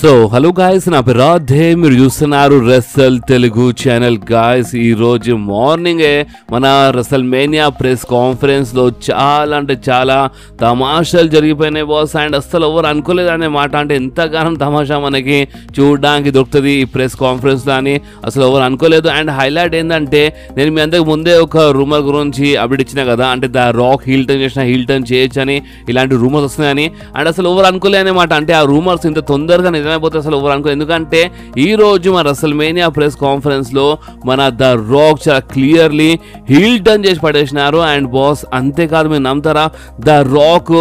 So hello guys, నా పేరు రాధే, మీరు చూస్తున్నారు రెసల్ తెలుగు ఛానల్. గాయస్, ఈరోజు మార్నింగే మన రెసల్ మేనియా ప్రెస్ కాన్ఫరెన్స్లో చాలా అంటే చాలా తమాషాలు జరిగిపోయినాయి బాస్. అండ్ అస్సలు ఎవరు అనుకోలేదు అనే మాట. అంటే ఎంతగానో తమాషా మనకి చూడడానికి దొరుకుతుంది ఈ ప్రెస్ కాన్ఫరెన్స్లో అని అసలు ఎవరు అనుకోలేదు. అండ్ హైలైట్ ఏంటంటే, నేను మీ అందరికి ముందే ఒక రూమర్ గురించి అప్డేట్ ఇచ్చిన కదా, అంటే ద రాక్ హీల్ టర్న్ చేసిన హీల్ టర్న్ చేయొచ్చు అని, ఇలాంటి రూమర్స్ వస్తున్నాయని. అండ్ అసలు ఎవరు అనుకోలే అనమాట. అంటే ఆ రూమర్స్ ఇంత తొందరగా నిజమైపోతే అసలు ఎవరు అనుకో. ఎందుకంటే ఈ రోజు మన రెసల్ మేనియా ప్రెస్ కాన్ఫరెన్స్ లో మన ద రాక్ చాలా క్లియర్లీ హీల్ టర్న్ చేసి పడేసినారు. అండ్ బాస్, అంతేకాదు, మీరు నమ్ముతారా, ద రాక్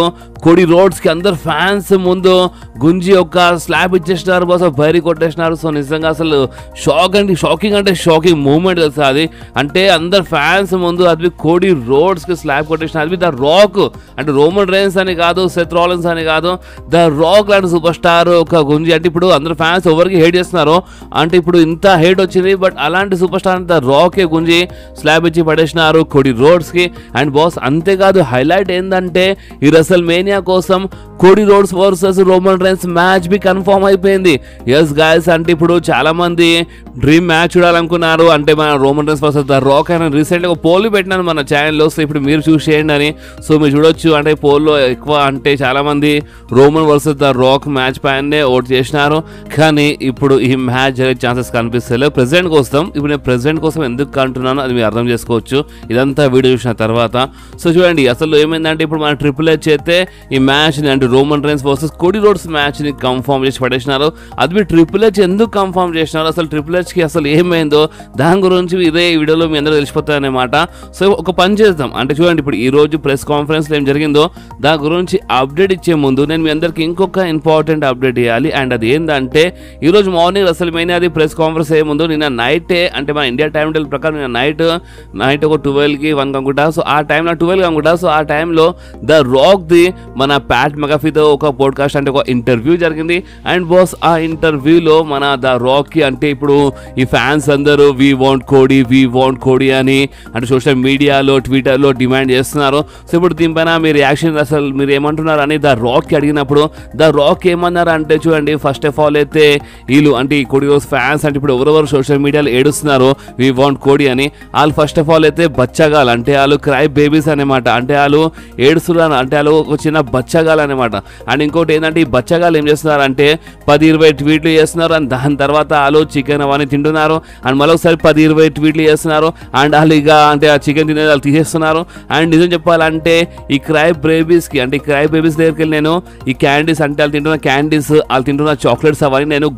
కోడి రోడ్స్ కి అందరు ఫ్యాన్స్ ముందు గుంజి ఒక స్లాబ్ ఇచ్చేసినారు బాస్, బయరి కొట్టేసినారు. సో నిజంగా అసలు షాకింగ్ మూమెంట్ తెలుసా అది. అంటే అందరు ఫ్యాన్స్ ముందు అది కోడి రోడ్స్ కి స్లాబ్ కొట్టేసినారు. అది ద రాక్, అంటే రోమన్ రేన్స్ అని కాదు, సెత్ రాలిన్స్ అని కాదు, ద రాక్ లాంటి సూపర్ స్టార్ ఒక గుంజి. అంటే ఇప్పుడు అందరు ఫ్యాన్స్ ఎవరికి హేట్ చేస్తున్నారు, అంటే ఇప్పుడు ఇంత హేట్ వచ్చింది, బట్ అలాంటి super star the రాకే Gunji slab ఇచ్చి పడేసినారు కోడి రోడ్స్ కి. అండ్ బాస్, అంతేకాదు, హైలైట్ ఏంటంటే ఈ రెసల్ మేనియా కోసం Cody Rhodes versus Roman Reigns match be confirm అయిపోయింది. ఎస్ గాయస్, అంటే ఇప్పుడు చాలా మంది డ్రీమ్ మ్యాచ్ చూడాలనుకున్నారు, అంటే మన Roman Reigns versus the Rock అని రీసెంట్గా పోల్ పెట్టినాను మన ఛానల్లో. సో ఇప్పుడు మీరు చూసి చేయండి అని. సో మీరు చూడొచ్చు, అంటే పోల్లో ఎక్కువ అంటే చాలా మంది Roman versus the Rock match పైనే ఓట్ చేసినారు. కానీ ఇప్పుడు ఈ మ్యాచ్ జరిగే ఛాన్సెస్ కనిపిస్తలేదు ప్రెసిడెంట్ కోసం. ఇప్పుడు నేను ప్రెసిడెంట్ కోసం ఎందుకు అంటున్నాను అది మీరు అర్థం చేసుకోవచ్చు ఇదంతా వీడియో చూసిన తర్వాత. సో చూడండి, అసలు ఏమైందంటే, ఇప్పుడు మన ట్రిపుల్ హెచ్ అయితే ఈ మ్యాచ్ని, అంటే Roman Reigns versus Cody Rhodes మ్యాచ్ని కన్ఫర్మ్ చేసి పడేసినారు. అది మీరు ట్రిపుల్ హెచ్ ఎందుకు కన్ఫర్మ్ చేసినారు, అసలు ట్రిపుల్ హెచ్కి అసలు ఏమైందో దాని గురించి ఇదే వీడియోలో మీ అందరూ తెలిసిపోతాయి అన్నమాట. సో ఒక పని చేద్దాం, అంటే చూడండి, ఇప్పుడు ఈ రోజు ప్రెస్ కాన్ఫరెన్స్లో ఏం జరిగిందో దాని గురించి అప్డేట్ ఇచ్చే ముందు నేను మీ అందరికి ఇంకొక ఇంపార్టెంట్ అప్డేట్ ఇవ్వాలి. అండ్ అది ఏంటంటే, ఈ రోజు మార్నింగ్ రెసల్ మేనియాది ప్రెస్ కాన్ఫరెన్స్ అయ్యే ముందు నిన్న నైటే, అంటే మన ఇండియా టైం టేబుల్ ప్రకారం నిన్న నైట్ ఒక 12కి 1 అనుకుంటా. సో ఆ టైంలో 12 అనుకుంటా. సో ఆ టైంలో ద రాక్ ది మన ప్యాట్ మెగాఫీతో ఒక పోడ్కాస్ట్, అంటే ఒక ఇంటర్వ్యూ జరిగింది. అండ్ బాస్, ఆ ఇంటర్వ్యూలో మన ద రాక్ కి, అంటే ఇప్పుడు ఈ ఫ్యాన్స్ అందరూ వీ వాంట్ కోడి అని అంటే సోషల్ మీడియాలో ట్విట్టర్లో డిమాండ్ చేస్తున్నారు. సో ఇప్పుడు దీనిపైన మీ రియాక్షన్ అసలు మీరు ఏమంటున్నారు అని ద రాక్ కి అడిగినప్పుడు ద రాక్ ఏమన్నారు అంటే, చూడండి, ఫస్ట్ ఆఫ్ ఆల్ అయితే వీళ్ళు, అంటే ఈ కోడి రోడ్స్ ఫ్యాన్స్, అంటే ఇప్పుడు ఎవరెవరు సోషల్ మీడియాలో ఏడుస్తున్నారు వీ వాంట్ కోడి అని, వాళ్ళు ఫస్ట్ ఆఫ్ ఆల్ అయితే బచ్చగాలు, అంటే వాళ్ళు క్రై బేబీస్ అనమాట. అంటే వాళ్ళు ఏడుస్తున్నారు, అంటే వాళ్ళు ఒక చిన్న బచ్చగాలు అనమాట. అండ్ ఇంకోటి ఏంటంటే, ఈ బచ్చగాలు ఏం చేస్తున్నారు అంటే 10-20 ట్వీట్లు చేస్తున్నారు. అండ్ దాని తర్వాత వాళ్ళు చికెన్ అవన్నీ తింటున్నారు. అండ్ మరొకసారి 10-20 ట్వీట్లు చేస్తున్నారు. అండ్ వాళ్ళు ఇక అంటే ఆ చికెన్ తినేది వాళ్ళు తీసేస్తున్నారు. అండ్ నిజం చెప్పాలంటే ఈ క్రై బేబీస్కి, అంటే ఈ క్రై బేబీస్ దగ్గరికి వెళ్ళి నేను ఈ క్యాండీస్, అంటే వాళ్ళు తింటున్న క్యాండీస్, వాళ్ళు తింటున్న చాక్లెట్స్ అవన్నీ నేను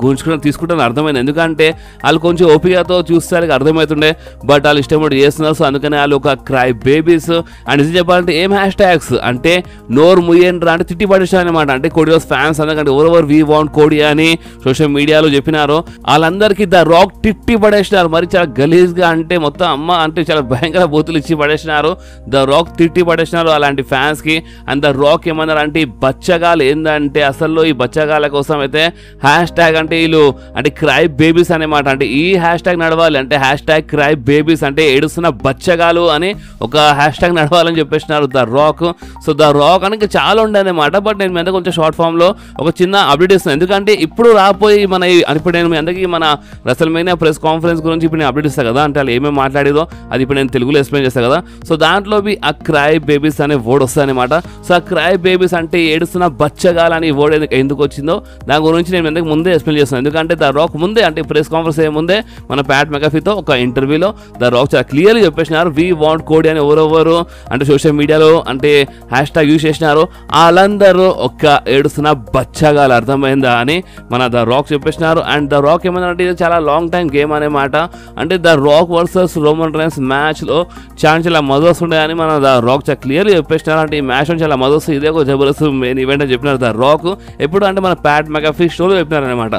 తీసుకుంటాను అర్థమైంది. ఎందుకంటే వాళ్ళు కొంచెం ఓపికతో చూస్తే అర్థమవుతుండే, బట్ వాళ్ళు ఇష్టపడి చేస్తున్నారు. సో అందుకని వాళ్ళు ఒక క్రై బేబీస్. అండ్ నిజం చెప్పాలంటే ఏం హ్యాష్ ట్యాగ్స్ అంటే నోరు ముయ్యండ్రా అంటే తిట్టి పడేసాను అనమాట. అంటే కోడి రోడ్స్ ఫ్యాన్స్ అందుకంటే ఎవరెవరు వీ వాంట్ కోడి అని సోషల్ మీడియాలో చెప్పినారు, వాళ్ళందరికీ ద రాక్ తిట్టి పడేసినారు. మరి చాలా గలీజ్గా, అంటే మొత్తం అమ్మ అంటే చాలా భయంకర బూతులు ఇచ్చి పడేసినారు. ద రాక్ తిట్టి పడేసినారు అలాంటి ఫ్యాన్స్ కి. అండ్ ద రాక్ ఏమన్నారు అంటే, ఈ బచ్చగాలు ఏంటంటే అసలు ఈ బచ్చగాల కోసం అయితే హ్యాష్ ట్యాగ్, అంటే వీళ్ళు అంటే క్రై బేబీస్ అనమాట. అంటే ఈ హ్యాష్ ట్యాగ్ నడవాలి, అంటే హ్యాష్ ట్యాగ్ క్రై బేబీస్, అంటే ఏడుస్తున్న బచ్చగాలు అని ఒక హ్యాష్ ట్యాగ్ నడవాలని చెప్పేసినారు the Rock. So the Rock అని చాలా ఉండే అనమాట. బట్ నేను మీద కొంచెం షార్ట్ ఫామ్ లో ఒక చిన్న అప్డేట్ ఇస్తాను. ఎందుకంటే ఇప్పుడు రాపోయి మన ఇప్పుడు నేను మీ అందరికీ మన రెసల్ మేనియా ప్రెస్ కాన్ఫరెన్స్ గురించి ఇప్పుడు నేను అప్డేట్ ఇస్తాను కదా, అంటే వాళ్ళు ఏమేమి మాట్లాడేదో అది ఇప్పుడు నేను తెలుగులో ఎక్స్ప్లెయిన్ చేస్తాను కదా. సో దాంట్లో ఆ క్రై బేబీస్ అనే వర్డ్ వస్తుంది అనమాట. సో ఆ క్రై బేబీస్ అంటే ఏడుస్తున్న బచ్చగాలు అని వర్డ్ ఎందుకు వచ్చిందో దాని గురించి నేను ఎందుకు ముందే ఎక్స్ప్లెయిన్ చేస్తాను. ఎందుకంటే ద రాక్ ముందే, అంటే ప్రెస్ కాన్ఫరెన్స్ అయ్యే ముందే మన ప్యాట్ మెగాఫీతో ఒక ఇంటర్వ్యూలో ద రాక్ చాలా క్లియర్గా చెప్పేసినారు వీ వాంట్ కోడి అని. ఎవరెవరు అంటే సోషల్ మీడియాలో అంటే హ్యాష్ ట్యాగ్ యూజ్ చేసినారు వాళ్ళందరూ ఒక్క ఏడుస్తున్న బచ్చగాలు, అర్థమైందా అని మన ద రాక్ చెప్పేసినారు. అండ్ ద రాక్ ఏమన్నారంటే, ఇది చాలా లాంగ్ టైం గేమ్ అనమాట. అంటే the Rock versus Roman Reigns మ్యాచ్లో చాలా మజోస్ ఉండే అని మన ద రాక్ చాలా క్లియర్గా చెప్పేసినారు. అంటే ఈ మ్యాచ్ చాలా మజోస్, ఇదే ఒక జబర్దస్త్ మెయిన్ ఈవెంట్ అని చెప్పినారు ద రాక్. ఎప్పుడు అంటే మన ప్యాట్ మెగాఫీ షోలో చెప్పినారు అనమాట.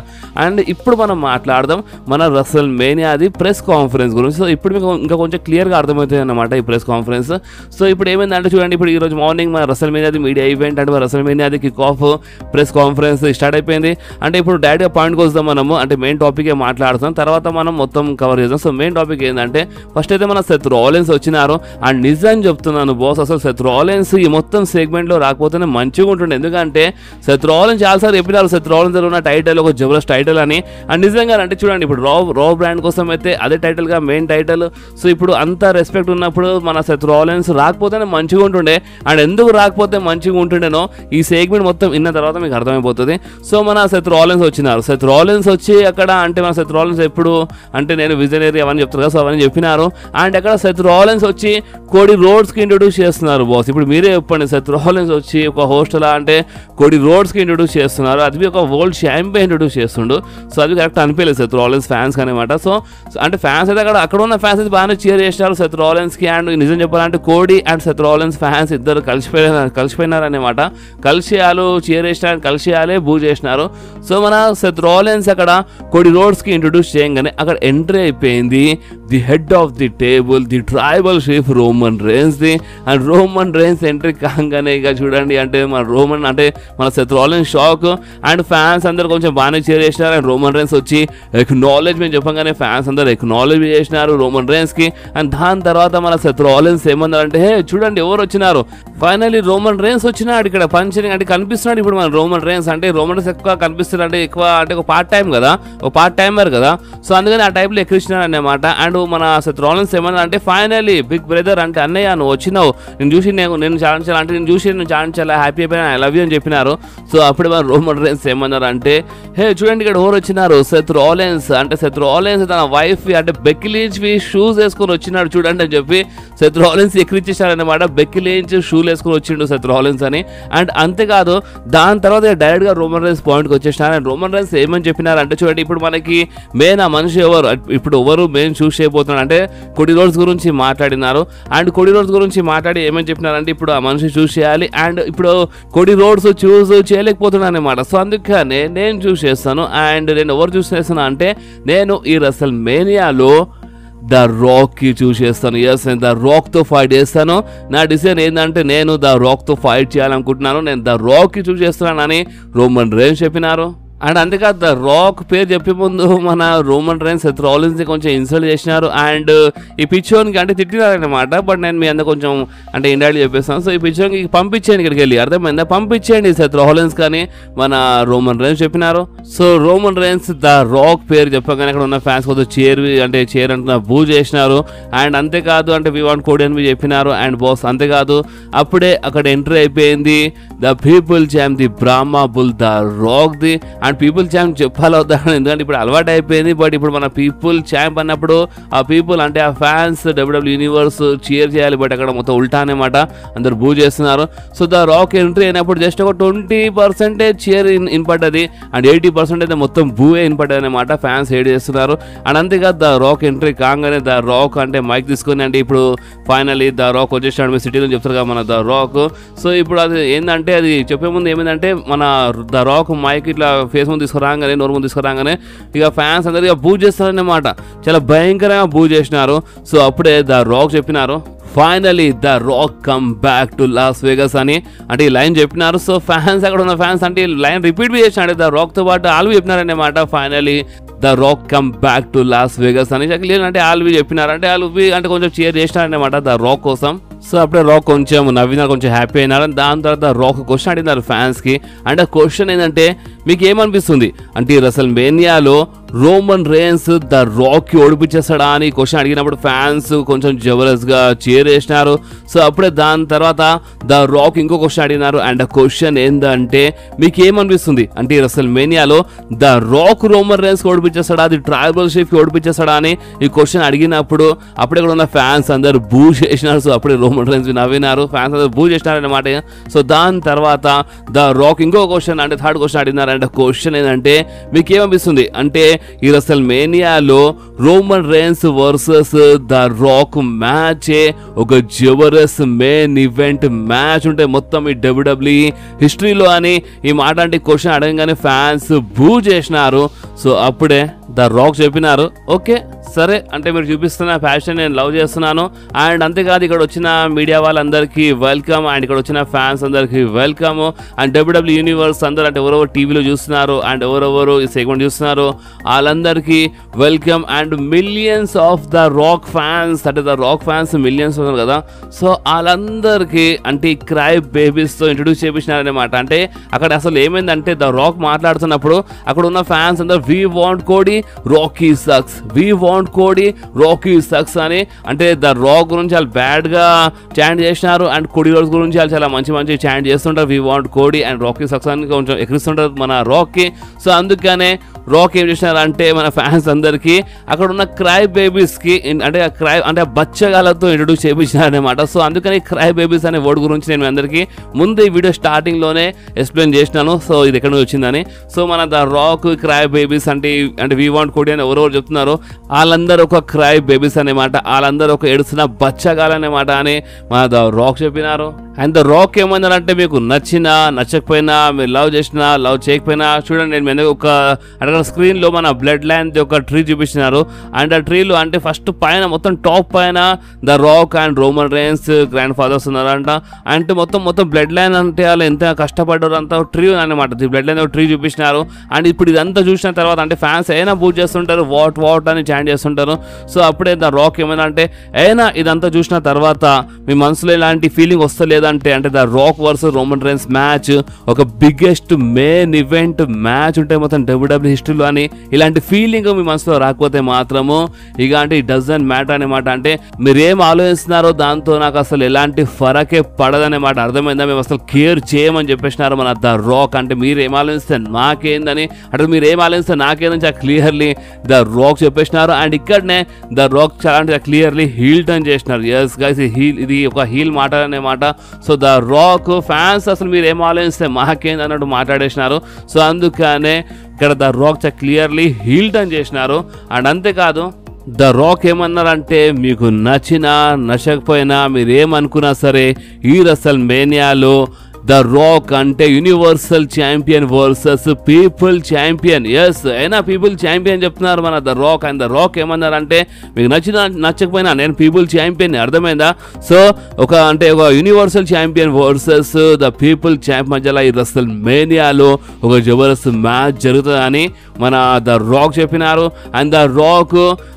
అండ్ ఇప్పుడు మనం మాట్లాడదాం మన రెసల్ మేనియాది ప్రెస్ కాన్ఫరెన్స్ గురించి. సో ఇప్పుడు మీకు ఇంకా కొంచెం క్లియర్గా అర్థమవుతుంది అన్నమాట ఈ ప్రెస్ కాన్ఫరెన్స్. సో ఇప్పుడు ఏమైందంటే, చూడండి, ఇప్పుడు ఈ రోజు మార్నింగ్ మన రెసల్ మేనియాది మీడియా ఈవెంట్, అంటే రెసల్ మేనియాది kick off press conference start అయిపోయింది. అంటే ఇప్పుడు డైరెక్ట్గా పాయింట్కి వస్తాం మనము, అంటే మెయిన్ టాపికే మాట్లాడుతాం, తర్వాత మనం మొత్తం కవర్ చేద్దాం. సో మెయిన్ టాపిక్ ఏంటంటే, ఫస్ట్ అయితే మన సెత్ రాలిన్స్ వచ్చినారు. అండ్ నిజం చెప్తున్నాను బాస్, అసలు సెత్ రాలిన్స్ ఈ మొత్తం సెగ్మెంట్లో రాకపోతేనే మంచిగా ఉంటుండే. ఎందుకంటే సెత్ రాలిన్స్ చాలాసార్లు చెప్పినారు, సెత్ రాలిన్స్ స్పాన్సర్ ఉన్న టైటిల్ ఒక జబర్దస్త్ టైటిల్ అని. అండ్ నిజంగా అంటే చూడండి ఇప్పుడు రా బ్రాండ్ కోసం అయితే అదే టైటిల్గా మెయిన్ టైటిల్. సో ఇప్పుడు అంత రెస్పెక్ట్ ఉన్నప్పుడు మన సెత్ రాలిన్స్ రాకపోతేనే మంచిగా ఉంటుండే. అండ్ ఎందుకు రాకపోతే మంచిగా ఉంటుండేనో ఈ సెగ్మెంట్ మొత్తం విన్న తర్వాత మీకు అర్థమైపోతుంది. సో మన సెత్ రాలిన్స్ వచ్చినారు. సెత్ రాలిన్స్ వచ్చి అక్కడ అంటే మన సెత్ రాలిన్స్ ఎప్పుడు అంటే నేను విజనరీ అవన్నీ చెప్తారు కదా, సో అవన్నీ చెప్పినారు. అండ్ అక్కడ సెత్ రాలిన్స్ వచ్చి కోడి రోడ్స్కి ఇంట్రొడ్యూస్ చేస్తున్నారు బాస్. ఇప్పుడు మీరే చెప్పండి, సెత్ రాలిన్స్ వచ్చి ఒక హోస్టల్ అంటే కోడి రోడ్స్కి ఇంట్రొడ్యూస్ చేస్తున్నారు, అది ఒక వరల్డ్ ఛాంపియన్ ఇంట్రొడ్యూస్ చేస్తుండు. సో అది కరెక్ట్ అనిపించలేదు సెత్ రాలిన్స్ ఫ్యాన్స్ అనమాట. సో అంటే ఫ్యాన్స్ అయితే అక్కడ ఉన్న ఫ్యాన్స్ అయితే బాగానే చీర్ చేసినారు సెత్ రాలిన్స్కి. అండ్ నిజం చెప్పాలంటే కోడి అండ్ సెత్ రాలిన్స్ ఫ్యాన్స్ ఇద్దరు కలిసిపోయినారు అనమాట. కలిసి వాళ్ళు చీర్ చేసినారు, కలిసి వాళ్ళే బూ చేసినారు. సో మన సెత్ రాలిన్స్ అక్కడ కోడి రోడ్స్కి ఇంట్రొడ్యూస్ చేయగానే అక్కడ ఎంట్రీ అయిపోయింది the head of the table, the tribal chief Roman rains the. And Roman rains entry కాగానే ఇక చూడండి అంటే మన Seth Rollins shock. And fans అందరు కొంచెం బాగానే చీర్ చేసినారు. అండ్ రోమన్ రేన్స్ వచ్చి ఎక్నాలెడ్జ్మెంట్ చెప్పగానే ఫ్యాన్స్ అందరు ఎక్నాలెడ్జ్ చేసినారు రోమన్ రేన్స్ కి. అండ్ దాని తర్వాత మన సెత్ రాలిన్స్ ఏమన్నారంటే హే చూడండి ఎవరు వచ్చినారు. ఫైనల్లీ రోమన్ రేన్స్ వచ్చినాడు ఇక్కడ పంచింగ్ అంటే కనిపిస్తున్నాడు. ఇప్పుడు మన రోమన్ రేన్స్ అంటే రోమన్ రేన్స్ ఎక్కువ కనిపిస్తున్నాడు అంటే ఎక్కువ అంటే ఒక పార్ట్ టైం కదా, ఒక పార్ట్ టైమర్ కదా. సో అందుకని ఆ టైప్లో ఎక్కించినాడు అన్నమాట. అండ్ మన సెత్ రాలిన్స్ ఏమన్నా అంటే ఫైనల్లీ బిగ్ బ్రదర్ అంటే అన్నయ్య నువ్వు వచ్చినావు, నేను చూసి నేను చాలించాలి అంటే నేను చూసి నేను చాలించాలా, హ్యాపీ అయిపోయినా, ఐ లవ్ యూ అని చెప్పినారు. సో అప్పుడు మన రోమన్ రేన్స్ ఏమన్నారు అంటే హే చూడండి ఇక్కడ ఎవరు వచ్చినారు, సెత్ రాలిన్స్. అంటే సెత్ రాలిన్స్ తన వైఫ్ అంటే బెక్కీ లించ్ షూస్ వేసుకొని వచ్చినాడు చూడండి అని చెప్పి సెత్ రాలిన్స్ ఎక్కిరిచ్చేసాడు అనమాట. బెక్కీ లించ్ షూలు వేసుకొని వచ్చిండు సెత్ రాలిన్స్ అని. అండ్ అంతేకాదు దాని తర్వాత డైరెక్ట్ గా రోమన్ రేన్స్ పాయింట్కి వచ్చేసినారు. అండ్ రోమన్ రేన్స్ ఏమని చెప్పినారు అంటే చూడండి ఇప్పుడు మనకి మెయిన్ ఆ మనిషి ఎవరు, ఇప్పుడు ఎవరు మెయిన్ చూస్ చేయబోతున్నారు అంటే కోడి రోడ్స్ గురించి మాట్లాడినారు. అండ్ కోడి రోడ్స్ గురించి మాట్లాడి ఏమని చెప్పినారంటే ఇప్పుడు ఆ మనిషి చూస్ చేయాలి. అండ్ ఇప్పుడు కోడి రోడ్స్ చూస్ చేయలేకపోతున్నాను అనమాట. సో అందుకనే నేను చూస్ చేస్తాను. అండ్ నేను ఎవరు చూస్ చేస్తున్నా అంటే నేను ఈ రెసల్ మేనియాలో ద రాక్ కి చూస్ చేస్తాను. ఎస్ నేను ద రాక్ తో ఫైట్ చేస్తాను. నా డిసిజన్ ఏంటంటే నేను ద రాక్ తో ఫైట్ చేయాలనుకుంటున్నాను, నేను ద రాక్ కి చూస్ చేస్తున్నానని రోమన్ రేన్స్ చెప్పినారు. అండ్ అంతేకాదు ద రాక్ పేరు చెప్పే ముందు మన రోమన్ రేన్స్ సెత్ రాలిన్స్ కొంచెం ఇన్సల్ట్ చేసినారు. అండ్ ఈ పిచ్చోన్కి అంటే తిట్టినారనమాట. బట్ నేను మీ అందరూ కొంచెం అంటే ఇండైరెక్ట్గా చెప్పేస్తాను. సో ఈ పిచ్చోన్కి పంపించేయండి ఇక్కడికి వెళ్ళి, అర్థమైందా, పంపించేయండి సెత్ రాలిన్స్ కానీ మన రోమన్ రేన్స్ చెప్పినారు. So Roman rains the rock పేరు చెప్పగానే అక్కడ ఉన్న ఫ్యాన్స్ కొంచెం చేర్ అంటున్న బూ చేసినారు. అండ్ అంతేకాదు అంటే వి వాంట్ కోడి అని చెప్పినారు. అండ్ బాస్ అంతేకాదు అప్పుడే అక్కడ ఎంట్రీ అయిపోయింది the people champ the Brahma bull the Rock the. And people champ చెప్పాలి అవుతాను ఎందుకంటే ఇప్పుడు అలవాటు అయిపోయింది. బట్ ఇప్పుడు మన పీపుల్ ఛాంప్ అన్నప్పుడు ఆ పీపుల్ అంటే ఆ ఫ్యాన్స్ డబ్ల్యూడబ్ల్యూ యూనివర్స్ చీర్ చేయాలి. బట్ అక్కడ మొత్తం ఉల్టా అనమాట, అందరు బూ చేస్తున్నారు. సో ద రాక్ ఎంట్రీ అయినప్పుడు జస్ట్ ఒక 20% చీర్ ఇన్పడ్డది అండ్ 80% అయితే మొత్తం బూయే ఇన్పడ్డది అనమాట. ఫ్యాన్స్ హేట్ చేస్తున్నారు. అండ్ అంతేకాదు ద రాక్ ఎంట్రీ కాగానే ద రాక్ అంటే మైక్ తీసుకొని అంటే ఇప్పుడు ఫైనల్లీ ద రాక్ వచ్చేసాడు మీ సిటీలో చెప్తారు కదా మన ద రాక్. సో ఇప్పుడు అది ఏంటంటే అది చెప్పే ముందు ఏమైందంటే మన ద రాక్ మైక్ ఇట్లా ఫేస్ ముందు తీసుకురాగానే నోరు ముందు తీసుకురాగానే ఇక ఫ్యాన్స్ అందరికీ బూ చేస్తారన్నమాట. చాలా భయంకరంగా బూ చేసినారు. సో అప్పుడే ద రాక్ చెప్పినారు finally the Rock come back to Las Vegas అని అంటే ఈ లైన్ చెప్పినారు. సో ఫ్యాన్స్ అక్కడ ఉన్న ఫ్యాన్స్ అంటే ఈ లైన్ రిపీట్ చేసినాడు ద రాక్ తో పాటు ఆల్వి చెప్పినారన్నమాట. Finally the Rock come back to Las Vegas అని అంటే ఆల్వి చెప్పినారు. అంటే ఆల్వి అంటే కొంచెం చీర్ చేసినారన్నమాట ద రాక్ కోసం. సో అప్పుడే రాక్ కొంచెం నవ్వినారు, కొంచెం హ్యాపీ అయినారు. దాని తర్వాత రాక్ క్వశ్చన్ అడిగినారు ఫ్యాన్స్కి. అంటే ఆ క్వశ్చన్ ఏంటంటే మీకు ఏమనిపిస్తుంది అంటే ఈ రెసల్ మేనియాలో రోమన్ రేన్స్ ద రాక్ కి ఓడిపించేస్తాడా అని క్వశ్చన్ అడిగినప్పుడు ఫ్యాన్స్ కొంచెం జబర్దస్త్గా చీర్ చేసినారు. సో అప్పుడే దాని తర్వాత ద రాక్ ఇంకో క్వశ్చన్ అడిగినారు. అండ్ ఆ క్వశ్చన్ ఏంటంటే మీకు ఏమనిపిస్తుంది అంటే ఈ రెసల్ మేనియాలో ద రాక్ రోమన్ రేన్స్ కి ఓడిపించేస్తాడా, అది ట్రైబల్ చీఫ్ కి ఓడిపించేస్తాడా అని ఈ క్వశ్చన్ అడిగినప్పుడు అప్పుడే కూడా ఉన్న ఫ్యాన్స్ అందరు బూ చేసినారు. సో అప్పుడే రోమన్ రేన్స్ నవ్వినారు, ఫ్యాన్స్ అందరు బూ చేసినారన్నమాట. సో దాని తర్వాత ద రాక్ ఇంకో క్వశ్చన్ అంటే థర్డ్ క్వశ్చన్ అడిగినారు. అండ్ క్వశ్చన్ ఏంటంటే మీకు ఏమనిపిస్తుంది అంటే ఈ రెసల్ మేనియాలో Roman Reigns versus the Rock match ఒక జబర్దస్త్ మెయిన్ ఈవెంట్ మ్యాచ్ ఉంటే మొత్తం ఈ డబ్ల్యూడబ్ల్యూఈ హిస్టరీలో అని ఈ మాట అంటే క్వశ్చన్ అడగగానే ఫ్యాన్స్ బూ చేసినారు. సో అప్పుడే ద రాక్ చెప్పినారు ఓకే సరే అంటే మీరు చూపిస్తున్న ఫ్యాషన్ నేను లవ్ చేస్తున్నాను. అండ్ అంతేకాదు ఇక్కడ వచ్చిన మీడియా వాళ్ళందరికీ వెల్కమ్, అండ్ ఇక్కడ వచ్చిన ఫ్యాన్స్ అందరికీ వెల్కమ్. అండ్ డబ్ల్యూడబ్ల్యూ యూనివర్స్ అందరూ అంటే ఎవరెవరు టీవీలో చూస్తున్నారు అండ్ ఎవరెవరు ఈ సెగ్మెంట్ చూస్తున్నారు వాళ్ళందరికీ welcome. And millions of the rock fans, అంటే ద రాక్ ఫ్యాన్స్ మిలియన్స్ ఉన్నారు కదా, సో వాళ్ళందరికీ అంటే ఈ క్రై బేబీస్తో ఇంట్రడ్యూస్ చేయించినారనమాట. అంటే అక్కడ అసలు ఏమైందంటే ద రాక్ మాట్లాడుతున్నప్పుడు అక్కడ ఉన్న ఫ్యాన్స్ అందరూ వీ వాంట్ కోడి రాకీ సక్స్, వీ వాంట్ కోడి రాకీ సక్స్ అని, అంటే ద రాక్ గురించి వాళ్ళు బ్యాడ్గా చాంట్ చేసినారు. అండ్ కోడి రోడ్స్ గురించి వాళ్ళు చాలా మంచి మంచి చాంట్ చేస్తుంటారు, వీ వాంట్ కోడి అండ్ రాకీ సక్స్ అని కొంచెం ఎక్కిస్తుంటారు మన రాక్కి. సో అందుకనే రాక్ ఏం చేసినారు అంటే మన ఫ్యాన్స్ అందరికీ అక్కడ ఉన్న క్రై బేబీస్కి అంటే బచ్చగాలతో ఇంట్రడ్యూస్ చేయించినారనమాట. సో అందుకని క్రై బేబీస్ అనే వర్డ్ గురించి నేను అందరికీ ముందు ఈ వీడియో స్టార్టింగ్లోనే ఎక్స్ప్లెయిన్ చేసినాను, సో ఇది ఎక్కడ నుంచి వచ్చిందని. సో మన ద రాక్ క్రై బేబీస్ అంటే వీ వాంట్ కోడి అని ఎవరెవరు చెప్తున్నారు వాళ్ళందరూ ఒక క్రై బేబీస్ అనమాట, వాళ్ళందరూ ఒక ఏడుస్తున్న బచ్చగాలన్నమాట అని మన ద రాక్ చెప్పినారు. అండ్ ద రాక్ ఏమన్నారంటే మీకు నచ్చినా నచ్చకపోయినా, మీరు లవ్ చేసినా లవ్ చేయకపోయినా, చూడండి నేను మీద ఒక అక్కడ స్క్రీన్లో మన బ్లడ్ లైన్ ఒక ట్రీ చూపించినారు. అండ్ ఆ ట్రీలో అంటే ఫస్ట్ పైన మొత్తం టాప్ పైన the Rock and Roman Reigns grandfathers ఉన్నారంట. అంటే మొత్తం బ్లడ్ లైన్ అంటే వాళ్ళు ఎంత కష్టపడ్డారు అంత ట్రీ అనమాట, బ్లడ్ లైన్ ట్రీ చూపించినారు. అండ్ ఇప్పుడు ఇదంతా చూసిన తర్వాత అంటే ఫ్యాన్స్ అయినా బూట్ చేస్తుంటారు, వాట్ అని చాంట్ చేస్తుంటారు. సో అప్పుడే ద రాక్ ఏమైనా అంటే అయినా ఇదంతా చూసిన తర్వాత మీ మనసులో ఇలాంటి ఫీలింగ్ వస్తలేదంటే అంటే the Rock versus Roman Reigns match ఒక బిగ్గెస్ట్ మెయిన్ ఈవెంట్ మ్యాచ్ ఉంటే మొత్తం డబ్ల్యూడబ్ల్యూ హిస్టరీలో అని ఇలాంటి ఫీలింగ్ మీ మనసులో రాకపోతే మాత్రము ఇక అంటే ఇట్ డజంట్ మ్యాటర్ అనమాట. అంటే మీరేం ఆలోచిస్తున్నారో దాంతో నాకు అసలు ఎలాంటి ఫరకే పడదనేమాట, అర్థమైందా? మేము అసలు కేర్ చేయమని చెప్పేసినారు మన ద రాక్. అంటే మీరు ఏం ఆలోచిస్తే నాకేందని, అంటే మీరు ఏం ఆలోచిస్తే నాకేందని చాలా క్లియర్లీ ద రాక్ చెప్పేసినారు. అండ్ ఇక్కడనే ద రాక్ చాలా క్లియర్లీ హీల్ టర్న్ చేసినారు. ఎస్ గైస్ ఇది ఒక హీల్ మాట అన్నమాట. సో ద రాక్ ఫ్యాన్స్ అసలు మీరు ఏం ఆలోచిస్తే మాకేంది అన్నట్టు మాట్లాడేసినారు. సో అందుకనే ఇక్కడ ద రాక్ చాలా క్లియర్లీ హీల్ టర్న్ చేసినారు. అండ్ అంతేకాదు ద రాక్ ఏమన్నారంటే మీకు నచ్చినా నచ్చకపోయినా మీరు ఏమనుకున్నా సరే ఈ రెసల్ మేనియాలో ద రాక్ అంటే universal champion versus people champion. Yes అయినా పీపుల్ ఛాంపియన్ చెప్తున్నారు మన the Rock. And the Rock ఏమన్నారంటే మీకు నచ్చకపోయినా నేను పీపుల్ ఛాంపియన్, అర్థమైందా? సో ఒక universal champion versus the people champ మధ్యలో ఈ రెసల్ మేనియాలో ఒక జబర్దస్త్ మ్యాచ్ జరుగుతుందని మన ద రాక్ చెప్పినారు. అండ్ ద రాక్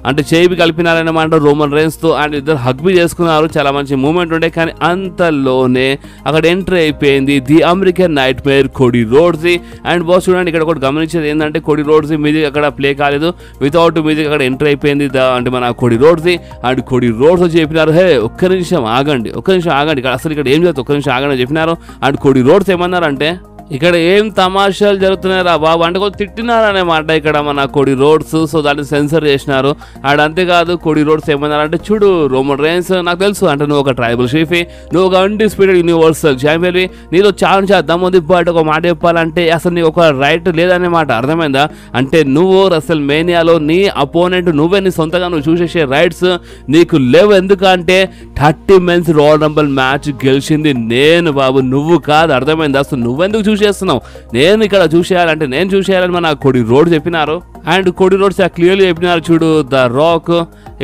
అంటే చేయి కలిపినారన్నమాట రోమన్ రేన్స్తో. అండ్ ఇద్దరు హగ్ బి చేసుకున్నారు, చాలా మంచి మూమెంట్ ఉండే. కానీ అంతలోనే అక్కడ ఎంట్రీ అయిపోయింది the American nightmare Cody Rhodes. And boss చూడండి ఇక్కడ ఒకటి గమనించేది ఏంటంటే కోడి రోడ్స్ మ్యూజిక్ అక్కడ ప్లే కాలేదు, వితౌట్ మ్యూజిక్ అక్కడ ఎంట్రీ అయిపోయింది అంటే మన కోడి రోడ్స్. అండ్ కోడి రోడ్స్ వచ్చి చెప్పినారు హే ఒక్క నిమిషం ఆగండి అసలు ఇక్కడ ఏం జరుగుతుంది, ఒక్క నిమిషం ఆగండి చెప్పినారు. అండ్ కోడి రోడ్స్ ఏమన్నారంటే ఇక్కడ ఏం తమాషాలు జరుగుతున్నాయి రా బాబు అంటే కొంచెం తిట్టినారనేమాట ఇక్కడ మన కోడి రోడ్స్. సో దాన్ని సెన్సర్ చేసినారు. అండ్ అంతేకాదు కోడి రోడ్స్ ఏమన్నారంటే చూడు రోమన్ రేన్స్ నాకు తెలుసు అంటే నువ్వు ఒక ట్రైబల్ షీఫీ, నువ్వు ఒక అన్డిస్ప్యూటెడ్ యూనివర్సల్ ఛాంపియన్వి, నీతో చాలా దమ్ముంది. బట్ ఒక మాట చెప్పాలంటే అసలు నీకు ఒక రైట్ లేదనేమాట, అర్థమైందా? అంటే నువ్వు రెసల్ మేనియాలో నీ అపోనెంట్ నువ్వే నీ సొంతగా నువ్వు చూసేసే రైట్స్ నీకు లేవు. ఎందుకంటే 30 మెన్స్ రాయల్ రంబుల్ మ్యాచ్ గెలిచింది నేను బాబు, నువ్వు కాదు, అర్థమైందా? అసలు నువ్వెందుకు చూసేస్తున్నావు, నేను ఇక్కడ చూసేయాలంటే నేను చూసేయాలని మన కోడి రోడ్ చెప్పినారు. అండ్ కోడి రోడ్స్ క్లియర్లీ చెప్పినారు చూడు ద రాక్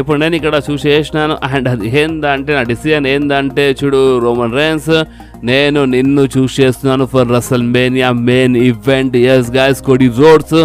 ఇప్పుడు నేను ఇక్కడ చూసేసినాను. అండ్ అది ఏందంటే నా డిసిజన్ ఏందంటే చూడు రోమన్ రేన్స్ నేను నిన్ను చూస్ చేస్తున్నాను for WrestleMania main event. Yes guys Cody Rhodes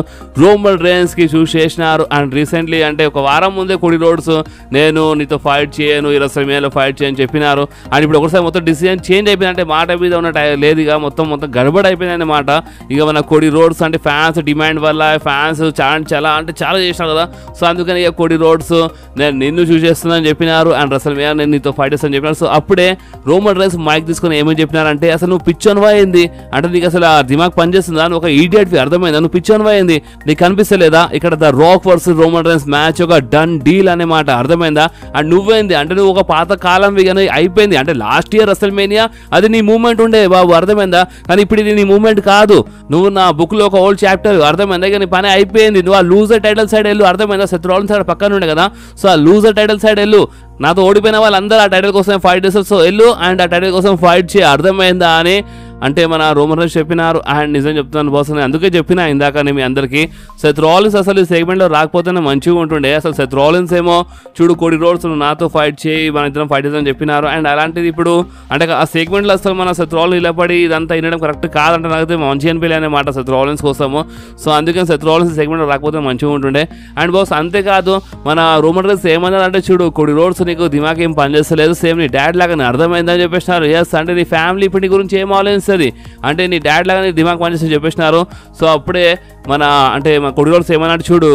Roman Reigns కి చూస్ చేసినారు. అండ్ రీసెంట్లీ అంటే ఒక వారం ముందే కోడి రోడ్స్ నేను నీతో ఫైట్ చేయను ఈ రెసల్ మేనియాలో ఫైట్ చేయని చెప్పినారు. అండ్ ఇప్పుడు ఒకసారి మొత్తం డిసిజన్ చేంజ్ అయిపోయింది, అంటే మాట మీద ఉన్న లేదు, ఇక మొత్తం గడబడి అయిపోయింది అన్నమాట. ఇక మన కోడి రోడ్స్ అంటే ఫ్యాన్స్ డిమాండ్ వల్ల ఫ్యాన్స్ చాలా చేసినారు కదా. సో అందుకని ఇక కోడి రోడ్స్ నేను నిన్ను చూస్ చేస్తున్నాను చెప్పినారు. అండ్ రెసల్ మేనియా నేను నీతో ఫైట్ చేస్తాను చెప్పినారు. సో అప్పుడే రోమన్ రేన్స్ మైక్ తీసుకొని ఏమని చెప్పినారంటే అసలు నువ్వు పిచ్చోన్వా అయింది అంటే నీకు అసలు ఆ దిమాగ్ పనిచేస్తుందా, నువ్వు ఒక ఈడియట్వి, అర్థమైందా? నువ్వు పిచ్చోన్వా అయింది, నీకు కనిపిస్తలేదా ఇక్కడ the Rock versus Roman Reigns match ఒక డన్ డీల్ అనే మాట, అర్థమైందా? అండ్ నువ్వేంది అంటే నువ్వు ఒక పాత కాలం అయిపోయింది అంటే లాస్ట్ ఇయర్ రెసల్ మేనియా అది నీ మూమెంట్ ఉండే బాబు, అర్థమైందా? కానీ ఇప్పుడు ఇది నీ మూమెంట్ కాదు, నువ్వు నా బుక్ లో ఒక ఓల్డ్ చాప్టర్, అర్థమైందా? కానీ పని అయిపోయింది, నువ్వు ఆ లూజర్ టైటిల్ సైడ్ వెళ్ళు, అర్థమైందా? సెత్ రాలిన్స్ సైడ్ పక్కన ఉండే కదా, సో ఆ లూజర్ టైటిల్ సైడ్ వెళ్ళు, నాతో ఓడిపోయిన వాళ్ళందరూ ఆ టైటిల్ కోసం ఫైట్ చేస్తారు, సో వెళ్ళు అండ్ ఆ టైటిల్ కోసం ఫైట్ చేయి, అర్థమైందా అని అంటే మన రోమన్ రైన్స్ చెప్పినారు. అండ్ నిజం చెప్తున్నాను బాస్, అందుకే చెప్పినా ఇందాక మీ అందరికీ సెత్ రాలిన్స్ అసలు ఈ సెగ్మెంట్లో రాకపోతేనే మంచిగా ఉంటుండే. అసలు సెత్ రాలిన్స్ ఏమో చూడు కోడి రోడ్స్ నాతో ఫైట్ చేయి, మన ఇద్దరం ఫైట్ చేద్దామని చెప్పినారు. అండ్ అలాంటిది ఇప్పుడు అంటే ఆ సెగ్మెంట్లో అసలు మన సెత్ రాలిన్స్ ఇలా పడి ఇదంతా వినడం కరెక్ట్ కాదంటే నాకైతే మంచి అనిపించలే అనమాట సెత్ రాలిన్స్ కోసము. సో అందుకని సెత్ రాలిన్స్ సెగ్మెంట్లో రాకపోతే మంచిగా ఉంటుండే. అండ్ బాస్ అంతేకాదు మన రోమన్ రైన్స్ ఏమన్నారంటే చూడు కోడి రోడ్స్ నీకు దిమాగ్ ఏం పనిచేస్తలేదు, సేమ్ నీ డాడ్ లాగా అర్థమైందని చెప్పేసినారు. ఎస్ అంటే నీ ఫ్యామిలీ ఇప్పుడు నీ గురించి ఏం ఆలోచిస్తుంది అంటే నీ డాడ్ లాగా నీ దిమాగ్ పనిచేస్తుంది చెప్పేసినారు. సో అప్పుడే మన అంటే మన కోడి రోడ్స్ ఏమన్నాడు చూడు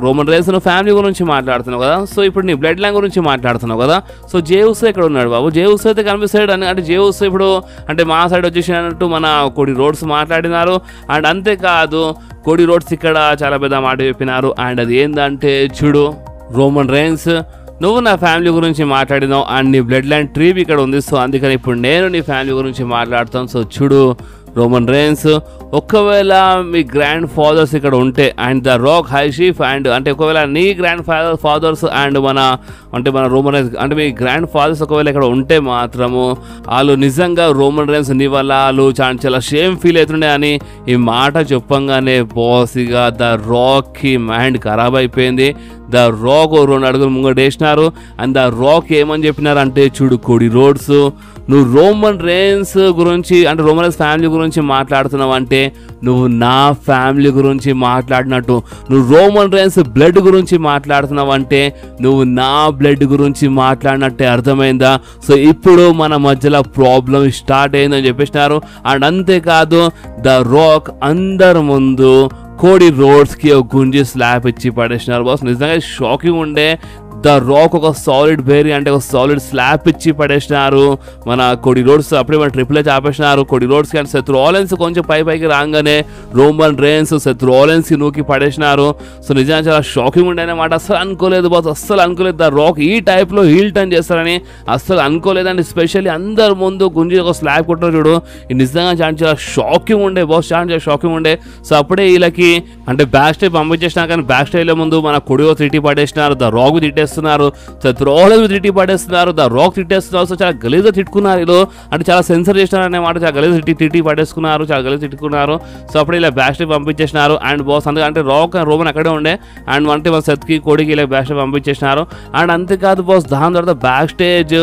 రోమన్ రైన్స్ నువ్వు ఫ్యామిలీ గురించి మాట్లాడుతున్నావు కదా, సో ఇప్పుడు నీ బ్లడ్ లైన్ గురించి మాట్లాడుతున్నావు కదా. సో జేవుస్ ఇక్కడ ఉన్నాడు బాబు, జేవుస్ అయితే కనిపిస్తాడు అని అంటే జేవుస్ ఇప్పుడు అంటే మా సైడ్ వచ్చేసి అన్నట్టు మన కోడి రోడ్స్ మాట్లాడినారు. అండ్ అంతేకాదు కోడి రోడ్స్ ఇక్కడ చాలా పెద్ద మాట చెప్పినారు. అండ్ అది ఏంటంటే చూడు రోమన్ రైన్స్ నువ్వు నా ఫ్యామిలీ గురించి మాట్లాడినావు అండ్ నీ బ్లడ్ లైన్ ట్రీప్ ఇక్కడ ఉంది. సో అందుకని ఇప్పుడు నేను నీ ఫ్యామిలీ గురించి మాట్లాడతాను. సో చూడు రోమన్ రైన్స్ ఒకవేళ మీ గ్రాండ్ ఫాదర్స్ ఇక్కడ ఉంటే and the rock high chief and అంటే ఒకవేళ నీ గ్రాండ్ ఫాదర్స్ అండ్ మన రోమన్ రైన్స్ అంటే మీ గ్రాండ్ ఫాదర్స్ ఒకవేళ ఇక్కడ ఉంటే మాత్రము వాళ్ళు నిజంగా రోమన్ రైన్స్ నీ వల్ల వాళ్ళు చాలా షేమ్ ఫీల్ అవుతుండే అని ఈ మాట చెప్పంగానే బాస్ ఇక ద రాక్కి మైండ్ ఖరాబ్ అయిపోయింది. ద రాక్ 2 అడుగులు ముంగట వేసినారు. అండ్ ద రాక్ ఏమని చెప్పినారు అంటే చూడు కోడి రోడ్స్ నువ్వు రోమన్ రైన్స్ గురించి అంటే రోమన్ రైన్స్ ఫ్యామిలీ గురించి మాట్లాడుతున్నావు అంటే నువ్వు నా ఫ్యామిలీ గురించి మాట్లాడినట్టు, నువ్వు రోమన్ రైన్స్ బ్లడ్ గురించి మాట్లాడుతున్నావు అంటే నువ్వు నా బ్లడ్ గురించి మాట్లాడినట్టే అర్థమైందా. సో ఇప్పుడు మన మధ్యలో ప్రాబ్లం స్టార్ట్ అయిందని చెప్పేసినారు. అండ్ అంతేకాదు ద రాక్ అందరి ముందు కోడి రోడ్స్కి ఒక గుంజి స్లాప్ ఇచ్చి పడేసినారు బాస్. నిజంగా షాకింగ్ ఉండే. ద రాక్ ఒక సాలిడ్ బేరీ అంటే ఒక సాలిడ్ స్లాప్ ఇచ్చి పడేసినారు మన కోడి రోడ్స్. అప్పుడే మన ట్రిపుల్ హెచ్ ఆపేసినారు కోడి రోడ్స్కి. అండ్ సెత్ రాలిన్స్ కొంచెం పైకి రాగానే రోమన్ రైన్స్ సెత్ రాలిన్స్కి నూకి పడేసినారు. సో నిజంగా చాలా షాకింగ్ ఉండే అనమాట. అస్సలు అనుకోలేదు బాస్, అస్సలు అనుకోలేదు ద రాక్ ఈ టైప్లో హీల్ టర్న్ చేస్తారని అస్సలు అనుకోలేదండి. స్పెషల్లీ అందరి ముందు గుంజి ఒక స్లాబ్ కొట్టారు చూడు, ఇది నిజంగా చాలా షాకింగ్ ఉండే బాస్, చాలా షాకింగ్ ఉండే. సో అప్పుడే వీళ్ళకి అంటే బ్యాక్ స్టైల్ పంపించేసినా కానీ బ్యాక్ స్టైల్ ముందు మన కొడియో తిట్టి పడేసినారు, ద రాక్ తిట్టేస్తున్నారు, సెత్ రాలిన్స్ తిట్టి పడేస్తున్నారు, ద రాక్ తిట్టేస్తున్నారు. సో చాలా గలీజ్గా తిట్టుకున్నారు వీళ్ళు, అంటే చాలా సెన్సర్ చేసినారు అన్నమాట. చాలా గలీజ్ తిట్టి పడేసుకున్నారు, చాలా గలీజ్ తిట్టుకున్నారు. సో అప్పుడు ఇలా బ్యాక్ స్టైల్ పంపించేసినారు. అండ్ బాస్ అంటే రాక్ రోమన్ అక్కడే ఉండే అండ్ అంటే మన సెత్కి కోడికి ఇలా బ్యాక్ స్టైల్ పంపించేసినారు. అండ్ అంతేకాదు బాస్ దాని తర్వాత బ్యాక్ స్టేజ్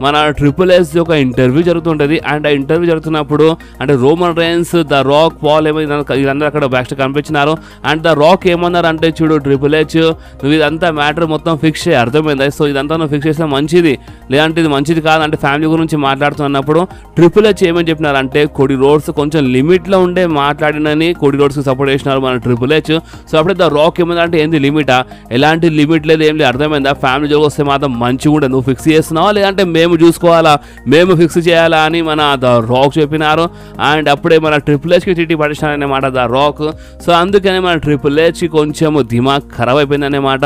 మన ట్రిపుల్ హెచ్ ఒక ఇంటర్వ్యూ జరుగుతుంటుంది. అండ్ ఆ ఇంటర్వ్యూ జరుగుతున్నప్పుడు అంటే Roman Reigns the Rock Paul ఏమో వీళ్ళందరూ అక్కడ బ్యాక్ స్టేజ్ కనిపించినారు. అండ్ ద రాక్ ఏమన్నారు అంటే చూడు ట్రిపుల్ హెచ్ నువ్వు ఇదంతా మ్యాటర్ మొత్తం ఫిక్స్ చేయి, అర్థమైందా. సో ఇదంతా నువ్వు ఫిక్స్ చేస్తే మంచిది, లేదంటే ఇది మంచిది కాదు అంటే ఫ్యామిలీ గురించి మాట్లాడుతున్నప్పుడు ట్రిపుల్ హెచ్ ఏమని చెప్పినారంటే కోడి రోడ్స్ కొంచెం లిమిట్లో ఉండే మాట్లాడినని కోడి రోడ్స్కి సపోర్ట్ చేసినారు మన ట్రిపుల్ హెచ్. సో అప్పుడే ద రాక్ ఏమందంటే ఏంది లిమిటా, ఎలాంటి లిమిట్ లేదు ఏం లేదు, అర్థమైందా. ఫ్యామిలీ జోక్ వస్తే మాత్రం మంచిగా ఉండే, నువ్వు ఫిక్స్ చేస్తున్నావా లేదంటే మేము చూసుకోవాలా, మేము ఫిక్స్ చేయాలా అని మన ద రాక్ చెప్పినారు. అండ్ అప్పుడే మన ట్రిపుల్ హెచ్కి తిట్టి పడేసినారన్నమాట ద రాక్. సో అందుకనే మన ట్రిపుల్ హెచ్కి కొంచెం దిమాగ్ ఖరాబ్ అయిపోయింది అన్నమాట.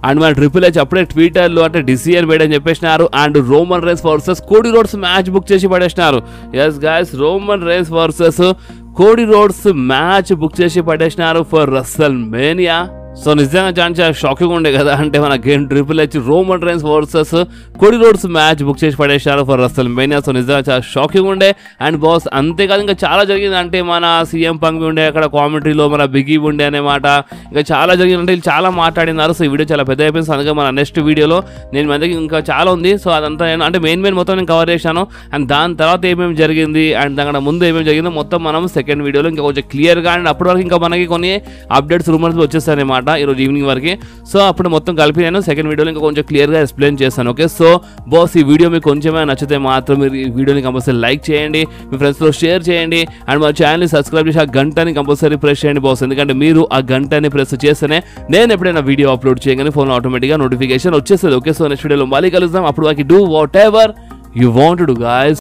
అండ్ మన ట్రిపుల్ హెచ్ అప్పుడే ట్విట్టర్లో అంటే డిసిజన్ వేయడం చెప్పేసినారు. And Roman Reigns versus Cody Rhodes match book చేసి పడేసినారు. Yes guys Roman Reigns versus Cody Rhodes match book చేసి పడేసినారు ఫర్ రెసల్ మేనియా. సో నిజంగా చాలా షాకింగ్ ఉండే కదా, అంటే మన game triple H Roman Reigns versus Cody Rhodes match book చేసి పడేసారు ఫర్ రెసల్ మేనియా. సో నిజంగా చాలా షాకింగ్ ఉండే. అండ్ బాస్ అంతేకాదు ఇంకా చాలా జరిగింది, అంటే మన సీఎం పంగ్ ఉండే అక్కడ కామెంటరీలో, మన బిగ్గీ ఉండే అనమాట, ఇంకా చాలా జరిగింది, అంటే వీళ్ళు చాలా మాట్లాడినారు. సో ఈ వీడియో చాలా పెద్ద అయిపోయింది. అందుకే మన నెక్స్ట్ వీడియోలో నేను మందికి ఇంకా చాలా ఉంది. సో అదంతా నేను అంటే మెయిన్ మొత్తం నేను కవర్ చేశాను. అండ్ దాని తర్వాత ఏమేమి జరిగింది అండ్ దాని ముందు ఏమేమి జరిగిందో మొత్తం మనం సెకండ్ వీడియోలో ఇంకా కొంచెం క్లియర్గా అండ్ అప్పటి వరకు ఇంకా మనకి కొన్ని అప్డేట్స్ రూమర్స్ వచ్చేస్తాయి అనమాట ఈరోజు ఈవినింగ్ వరకు. సో అప్పుడు మొత్తం కలిపి నేను సెకండ్ వీడియోలో ఇంకా కొంచెం క్లియర్గా ఎక్స్ప్లెయిన్ చేస్తాను. ఓకే సో బాస్ ఈ వీడియో మీకు కొంచెమే నచ్చితే మాత్రం మీరు ఈ వీడియోని కంపల్సరీ లైక్ చేయండి, మీ ఫ్రెండ్స్తో షేర్ చేయండి అండ్ మా ఛానల్ని సబ్స్క్రైబ్ చేసి ఆ గంటని కంపల్సరీ ప్రెస్ చేయండి బాస్. ఎందుకంటే మీరు ఆ గంటని ప్రెస్ చేస్తేనే నేను ఎప్పుడైనా వీడియో అప్లోడ్ చేయగానే ఫోన్ ఆటోమేటిక్గా నోటిఫికేషన్ వచ్చేస్తుంది. ఓకే సో నెక్స్ట్ వీడియోలో మళ్ళీ కలుద్దాం. అప్పుడు వాకి do whatever you want to do guys.